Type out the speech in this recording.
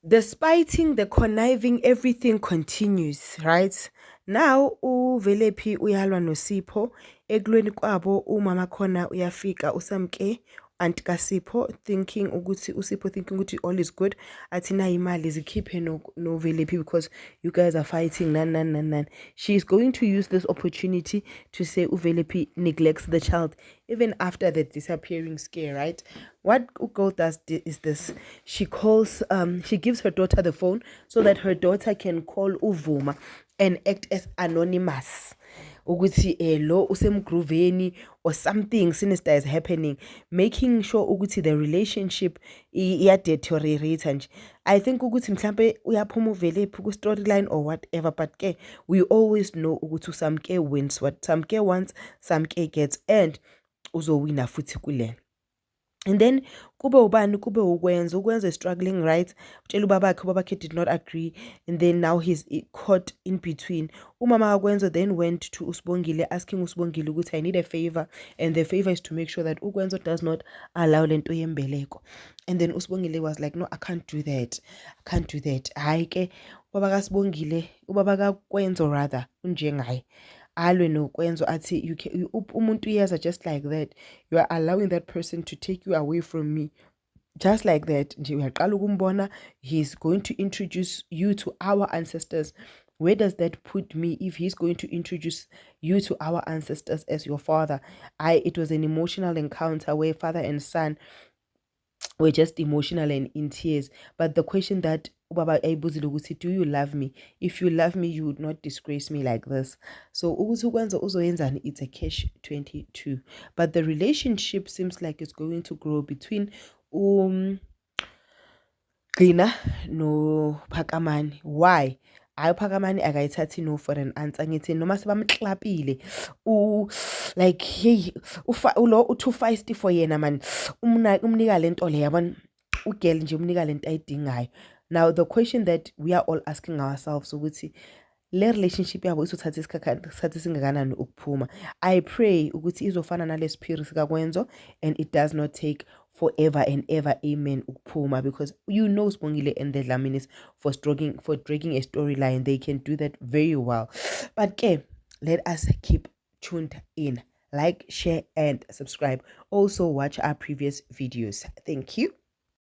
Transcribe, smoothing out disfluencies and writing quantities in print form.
The spiting, the conniving, everything continues, right? Now uVelephi uyalwa noSipho, ekulweni kwabo umama khona uyafika usamke anti kaSipho thinking ukuthi uSipho thinking ukuthi all is good, athi na imali zikhiphe no Velephi because you guys are fighting nan. She's going to use this opportunity to say uVelephi neglects the child even after the disappearing scare, right? What Ugo does is this: she calls, she gives her daughter the phone so that her daughter can call Uvuma and act as anonymous. Ukuthi lo usemgrooveni or something sinister is happening, making sure ukuthi the relationship deteriorate nje. I think ukuthi mhlambe uyaphuma uVelephi ku storyline or whatever, but ke we always know ukuthi Samke wins what Samke wants, Samke gets, and uzowina futhi kule. And then kube ukwenza is struggling, right? Utshela ubabakhe did not agree, and then now he's caught in between. Umama Ukwenzo then went to Usibongile asking Usibongile ukuthi I need a favor, and the favor is to make sure that Ukwenzo does not allow lento yembeleko. And then Usibongile was like, no, I can't do that. Hayi ke ubaba Ukwenzo rather unjengaye alwe nokwenzo athi umuntu yeza just like that, you are allowing that person to take you away from me just like that. Nje uyaqala ukumbona, he's going to introduce you to our ancestors. Where does that put me if he's going to introduce you to our ancestors as your father? It was an emotional encounter where father and son were just emotional and in tears. But the question that Ubaba ayibuzile ukuthi, do you love me? If you love me, you would not disgrace me like this. So ukuthi uzoyenzani, it's a catch 22. But the relationship seems like it's going to grow between Gcina no Phakamani. Why? Hayi uPhakamani akayithathi no for an answer. Ngithi noma sebamklapile like hey lo u-too feisty for yena man, umnika lento le yabona ugirl nje umnika lento ayidingayo. Now the question that we are all asking ourselves ukuthi le relationship yabo izothatha isikhathi singakanani ukuphuma. I pray ukuthi izofana nale spirit kaKwenzo and it does not take forever and ever, amen, ukuphuma, because you know Sibongile and the Dlaminis for dragging a storyline, they can do that very well. But okay, let us keep tuned in. Like, share and subscribe. Also watch our previous videos. Thank you.